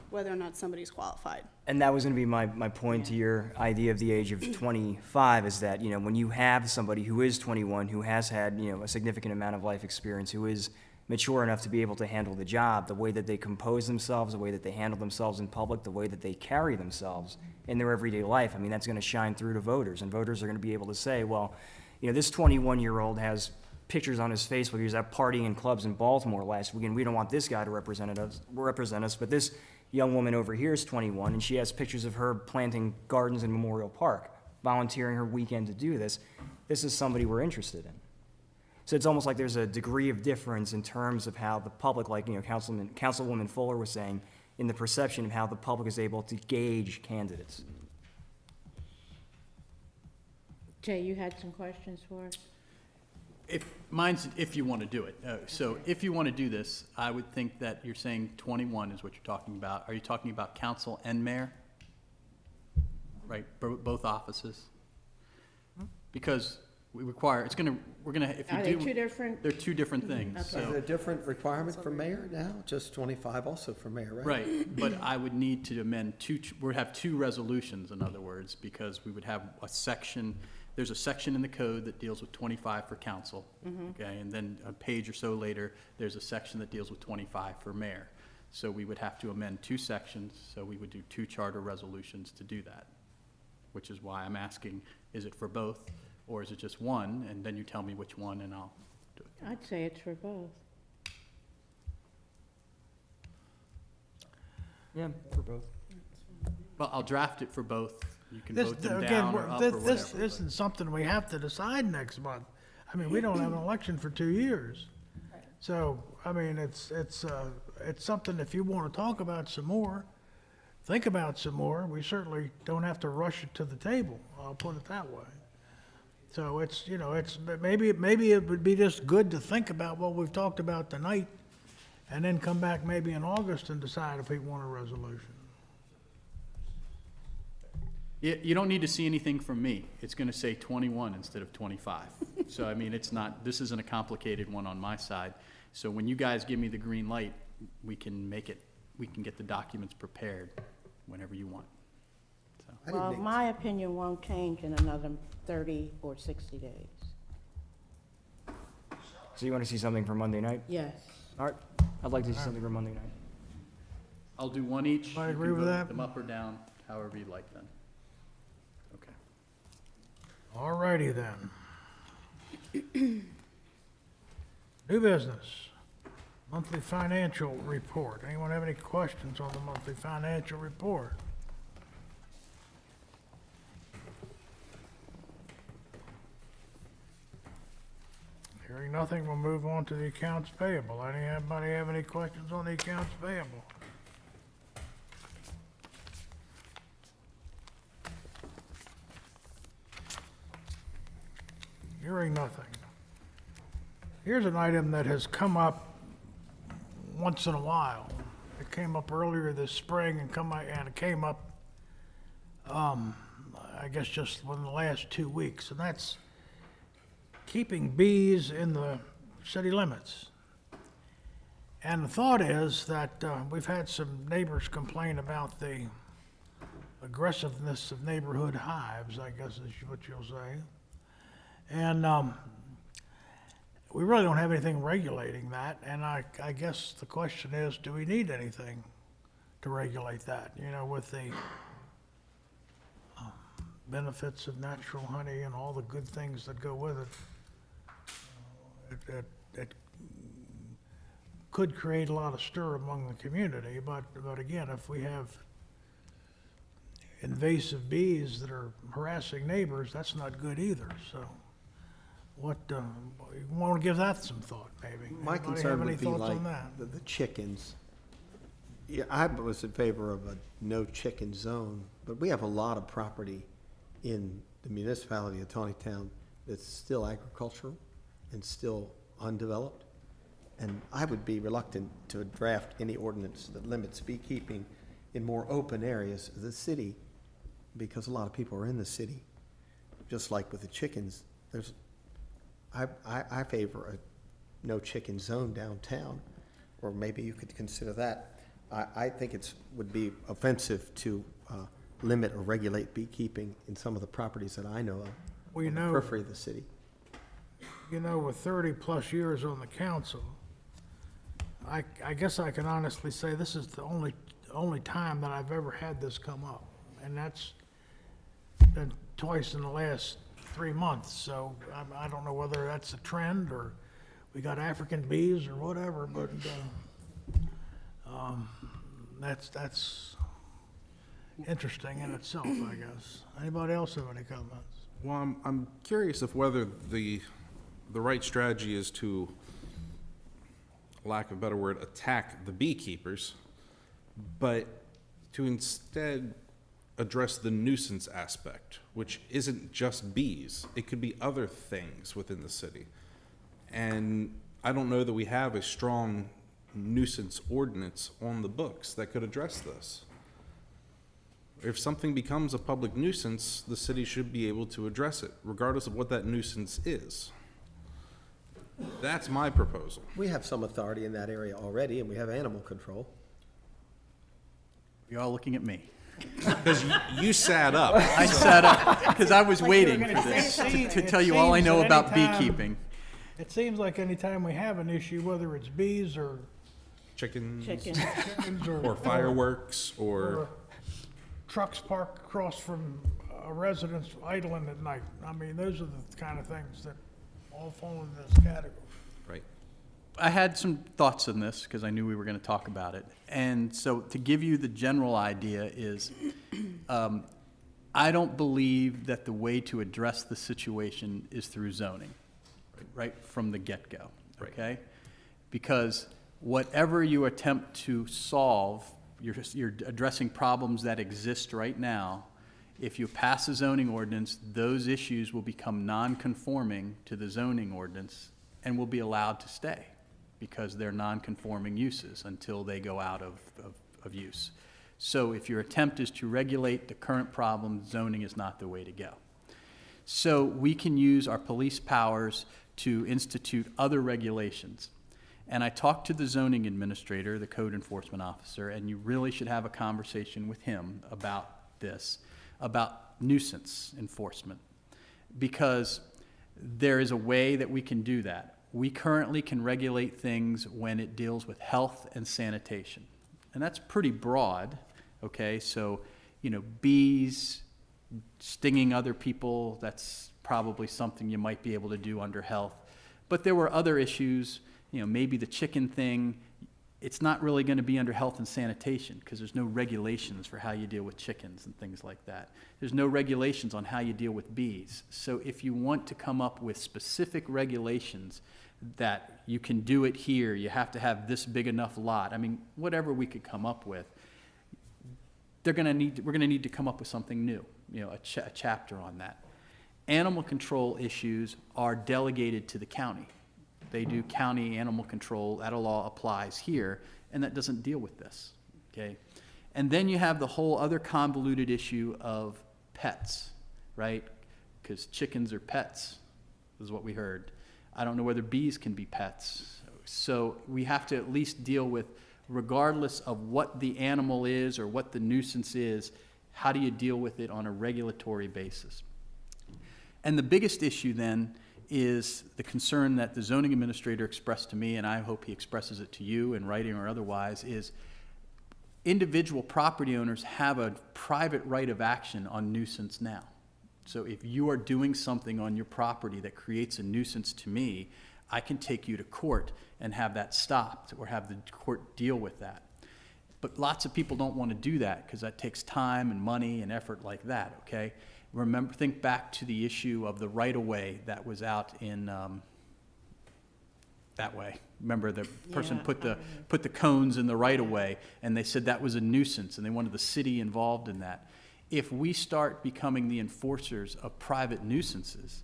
whether or not somebody's qualified. And that was going to be my point to your idea of the age of 25, is that, when you have somebody who is 21, who has had, a significant amount of life experience, who is mature enough to be able to handle the job, the way that they compose themselves, the way that they handle themselves in public, the way that they carry themselves in their everyday life, I mean, that's going to shine through to voters. And voters are going to be able to say, well, this 21-year-old has pictures on his face where he was at partying in clubs in Baltimore last weekend. We don't want this guy to represent us, but this young woman over here is 21, and she has pictures of her planting gardens in Memorial Park, volunteering her weekend to do this. This is somebody we're interested in. So it's almost like there's a degree of difference in terms of how the public, like, Councilwoman Fuller was saying, in the perception of how the public is able to gauge candidates. Jay, you had some questions for us? If you want to do it. So if you want to do this, I would think that you're saying 21 is what you're talking about. Are you talking about council and mayor? Right, both offices? Because we require, we're gonna, if you Are do. they two different? They're two different things, Okay. Is there a so, different requirement for mayor now? Just 25 also for mayor, right? right, but I would need to amend we'd have two resolutions, in other words, because we would have a section, there's a section in the code that deals with 25 for council, okay, and then a page or so later, there's a section that deals with 25 for mayor. So we would have to amend two sections, so we would do two charter resolutions to do that, which is why I'm asking, is it for both, or is it just one, and then you tell me which one, and I'll do it. I'd say it's for both. Yeah, for both. Well, I'll draft it for both. You can This, vote them again, down or up or this whatever. isn't something we have to decide next month. I mean, we don't have an election for 2 years. So, I mean, it's something, if you want to talk about some more, think about some more, we certainly don't have to rush it to the table, I'll put it that way. So it's, you know, maybe it would be just good to think about what we've talked about tonight, and then come back maybe in August and decide if we want a resolution. You don't need to see anything from me. It's gonna say 21 instead of 25. So, I mean, this isn't a complicated one on my side. So when you guys give me the green light, we can get the documents prepared whenever you want. So, I didn't Well, think- my opinion won't change in another 30 or 60 days. So you want to see something for Monday night? Yes. All right, I'd like to see something for Monday night. I'll do one each. I You agree can with vote that. them up or down, however you'd like then. Okay. All righty then. New business, monthly financial report. Anyone have any questions on the monthly financial report? Hearing nothing, we'll move on to the accounts payable. Anybody have any questions on the accounts payable? Hearing nothing. Here's an item that has come up once in a while. It came up earlier this spring and it came up, I guess just within the last 2 weeks, and that's keeping bees in the city limits. And the thought is that we've had some neighbors complain about the aggressiveness of neighborhood hives, I guess is what you'll say. And we really don't have anything regulating that, and I guess the question is, do we need anything to regulate that? You know, with the benefits of natural honey and all the good things that go with it, it could create a lot of stir among the community, but again, if we have invasive bees that are harassing neighbors, that's not good either, so. What, you want to give that some thought, maybe? My Anybody concern have any would be thoughts like on that? the chickens. Yeah, I was in favor of a no chicken zone, but we have a lot of property in the municipality of Taneytown that's still agricultural and still undeveloped. And I would be reluctant to draft any ordinance that limits beekeeping in more open areas of the city, because a lot of people are in the city. Just like with the chickens, I favor a no chicken zone downtown, or maybe you could consider that. I think would be offensive to limit or regulate beekeeping in some of the properties that I know of Well, you on the know, periphery of the city. you know, with 30-plus years on the council, I guess I can honestly say this is the only time that I've ever had this come up, and that's been twice in the last 3 months, so I don't know whether that's a trend, or we got African bees, or whatever, but that's interesting in itself, I guess. Anybody else have any comments? Well, I'm curious if whether the right strategy is to, lack of a better word, attack the beekeepers, but to instead address the nuisance aspect, which isn't just bees. It could be other things within the city. And I don't know that we have a strong nuisance ordinance on the books that could address this. If something becomes a public nuisance, the city should be able to address it, regardless of what that nuisance is. That's my proposal. We have some authority in that area already, and we have animal control. You're all looking at me. Because you sat up. I sat up because I was Like you were waiting gonna for say this something. to tell you all I It know seems about that anytime- beekeeping. It seems like anytime we have an issue, whether it's bees or Chickens. Chicken. chickens Or fireworks, or, trucks parked across from a residence idling at night. I mean, those are the kind of things that all fall into this category. right. I had some thoughts on this because I knew we were going to talk about it. And so to give you the general idea is, I don't believe that the way to address the situation is through zoning, right from the get-go, Right. okay? Because whatever you attempt to solve, you're addressing problems that exist right now. If you pass a zoning ordinance, those issues will become non-conforming to the zoning ordinance and will be allowed to stay because they're non-conforming uses until they go out of use. So if your attempt is to regulate the current problem, zoning is not the way to go. So we can use our police powers to institute other regulations. And I talked to the zoning administrator, the code enforcement officer, and you really should have a conversation with him about this, about nuisance enforcement. Because there is a way that we can do that. We currently can regulate things when it deals with health and sanitation. And that's pretty broad, okay? So, bees stinging other people, that's probably something you might be able to do under health. But there were other issues, maybe the chicken thing, it's not really going to be under health and sanitation because there's no regulations for how you deal with chickens and things like that. There's no regulations on how you deal with bees. So if you want to come up with specific regulations that you can do it here, you have to have this big enough lot, I mean, whatever we could come up with, we're going to need to come up with something new, a chapter on that. Animal control issues are delegated to the county. They do county animal control, that law applies here, and that doesn't deal with this, okay? And then you have the whole other convoluted issue of pets, right? Because chickens are pets, is what we heard. I don't know whether bees can be pets. So we have to at least deal with, regardless of what the animal is or what the nuisance is, how do you deal with it on a regulatory basis? And the biggest issue then is the concern that the zoning administrator expressed to me, and I hope he expresses it to you in writing or otherwise, is individual property owners have a private right of action on nuisance now. So if you are doing something on your property that creates a nuisance to me, I can take you to court and have that stopped or have the court deal with that. But lots of people don't want to do that because that takes time and money and effort like that, okay? Think back to the issue of the right-of-way that was out in that way. Remember, the person put the cones in the right-of-way, and they said that was a nuisance, and they wanted the city involved in that. If we start becoming the enforcers of private nuisances,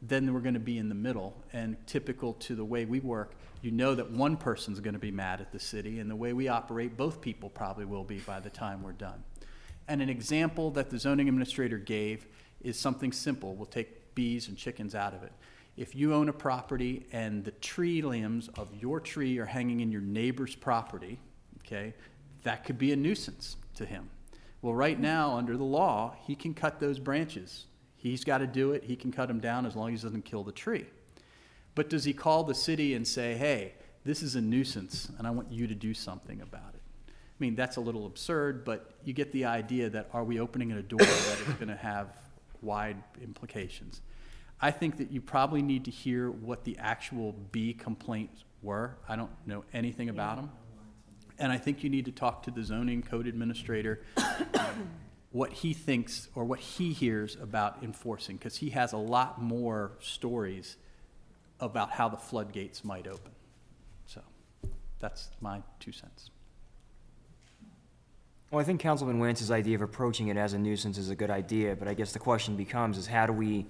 then we're going to be in the middle. And typical to the way we work, that one person's going to be mad at the city, and the way we operate, both people probably will be by the time we're done. And an example that the zoning administrator gave is something simple. We'll take bees and chickens out of it. If you own a property and the tree limbs of your tree are hanging in your neighbor's property, okay, that could be a nuisance to him. Well, right now, under the law, he can cut those branches. He's got to do it. He can cut them down as long as he doesn't kill the tree. But does he call the city and say, hey, this is a nuisance and I want you to do something about it? I mean, that's a little absurd, but you get the idea that are we opening a door that is going to have wide implications? I think that you probably need to hear what the actual bee complaints were. I don't know anything about them. And I think you need to talk to the zoning code administrator what he thinks or what he hears about enforcing, because he has a lot more stories about how the floodgates might open. So that's my 2 cents. Well, I think Councilman Wance's idea of approaching it as a nuisance is a good idea, but I guess the question becomes is how do we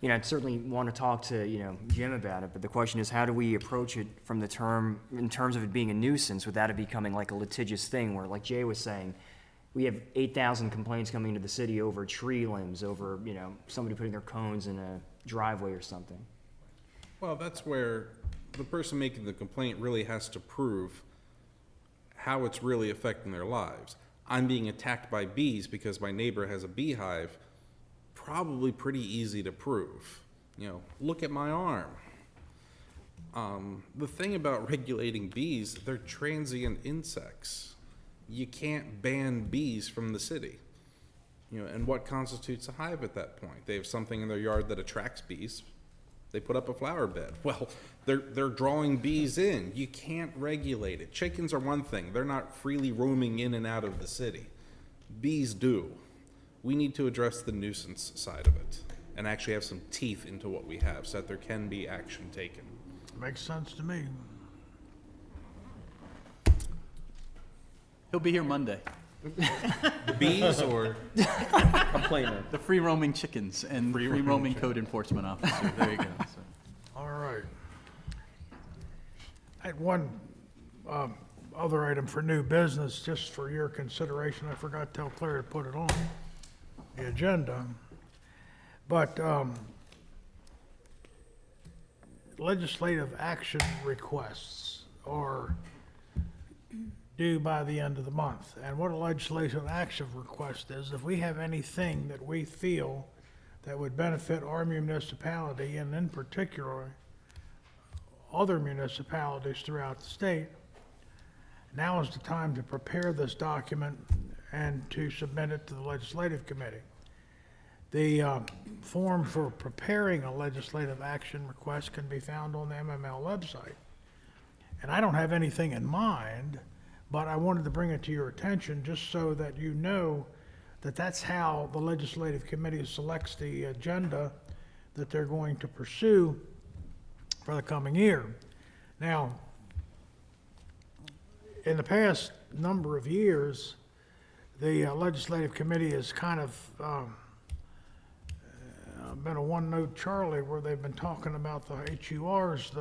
you know, I'd certainly want to talk to, you know, Jim about it, but the question is, how do we approach it from the in terms of it being a nuisance without it becoming like a litigious thing where, like Jay was saying, we have 8,000 complaints coming to the city over tree limbs, over, you know, somebody putting their cones in a driveway or something. Well, that's where the person making the complaint really has to prove how it's really affecting their lives. I'm being attacked by bees because my neighbor has a beehive. Probably pretty easy to prove. You know, look at my arm. The thing about regulating bees, they're transient insects. You can't ban bees from the city. You know, and what constitutes a hive at that point? They have something in their yard that attracts bees. They put up a flower bed. Well, they're drawing bees in. You can't regulate it. Chickens are one thing. They're not freely roaming in and out of the city. Bees do. We need to address the nuisance side of it and actually have some teeth into what we have so that there can be action taken. Makes sense to me. He'll be here Monday. The bees or Complainer. The free roaming chickens and free roaming code enforcement officer. There you go. So. All right. I had one other item for new business, just for your consideration. I forgot to tell Claire to put it on the agenda. But legislative action requests are due by the end of the month. And what a legislative action request is, if we have anything that we feel that would benefit our municipality, and in particular other municipalities throughout the state, now is the time to prepare this document and to submit it to the legislative committee. The form for preparing a legislative action request can be found on the MML website. And I don't have anything in mind, but I wanted to bring it to your attention just so that you know that that's how the legislative committee selects the agenda that they're going to pursue for the coming year. Now, in the past number of years, the legislative committee has kind of been a one-note Charlie, where they've been talking about the HURs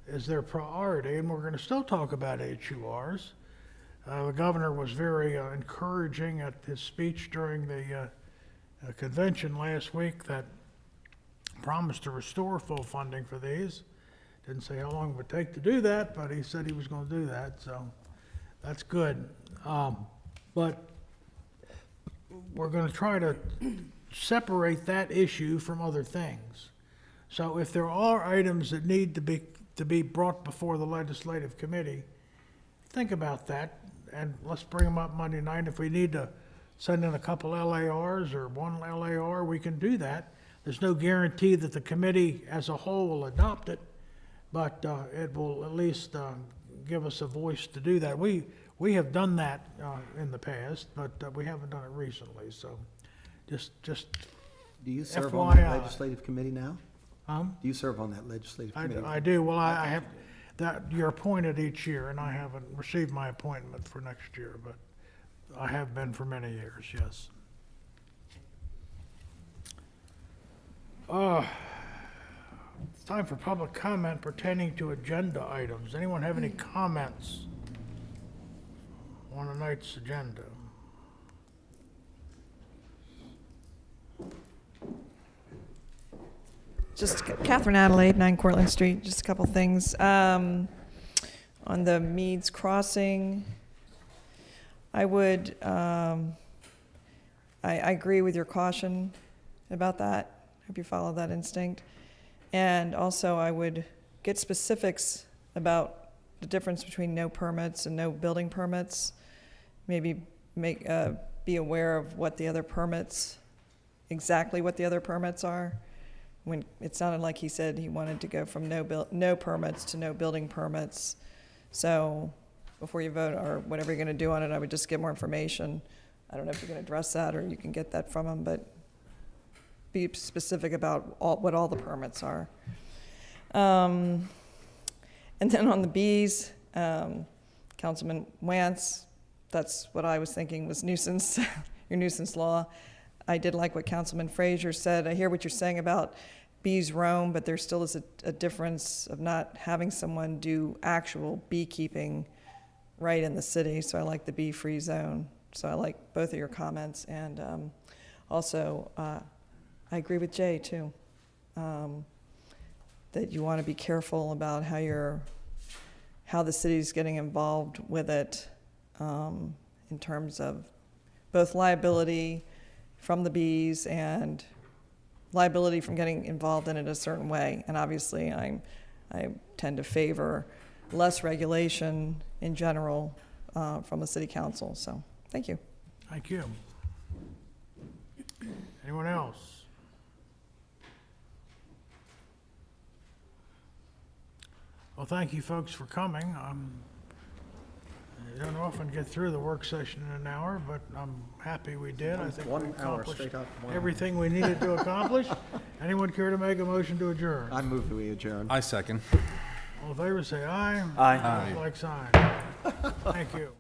as their priority, and we're going to still talk about HURs. The governor was very encouraging at his speech during the convention last week that promised to restore full funding for these. Didn't say how long it would take to do that, but he said he was going to do that, so that's good. But we're going to try to separate that issue from other things. So if there are items that need to be brought before the legislative committee, think about that, and let's bring them up Monday night. If we need to send in a couple LARs or one LAR, we can do that. There's no guarantee that the committee as a whole will adopt it, but it will at least give us a voice to do that. We have done that in the past, but we haven't done it recently, so just Do you serve FYI. on that legislative committee now? Do you serve on that legislative committee? I do. Well, I have that, you're appointed each year, and I haven't received my appointment for next year, but I have been for many years, yes. It's time for public comment pertaining to agenda items. Anyone have any comments on tonight's agenda? Just Catherine Adelaide, 9 Cortlandt Street, just a couple things. On the Meads Crossing, I would, I agree with your caution about that. Hope you follow that instinct. And also, I would get specifics about the difference between no permits and no building permits. Maybe be aware of what the other permits, exactly what the other permits are. When it sounded like he said he wanted to go from no permits to no building permits. So before you vote or whatever you're going to do on it, I would just get more information. I don't know if you can address that or you can get that from him, but be specific about what all the permits are. And then on the bees, Councilman Wance, that's what I was thinking was nuisance, your nuisance law. I did like what Councilman Frazier said. I hear what you're saying about bees roam, but there still is a difference of not having someone do actual beekeeping right in the city. So I like the bee-free zone. So I like both of your comments. And also, I agree with Jay, too, that you want to be careful about how the city's getting involved with it in terms of both liability from the bees and liability from getting involved in it a certain way. And obviously, I tend to favor less regulation in general from the city council. So, thank you. Thank you. Anyone else? Well, thank you folks for coming. You don't often get through the work session in an hour, but I'm happy we did. I think we 1 hour accomplished straight up. 1 hour. everything we needed to accomplish. Anyone care to make a motion to adjourn? I move that we adjourn. I second. All in favor, say aye. Aye. Aye. Like sign. Thank you.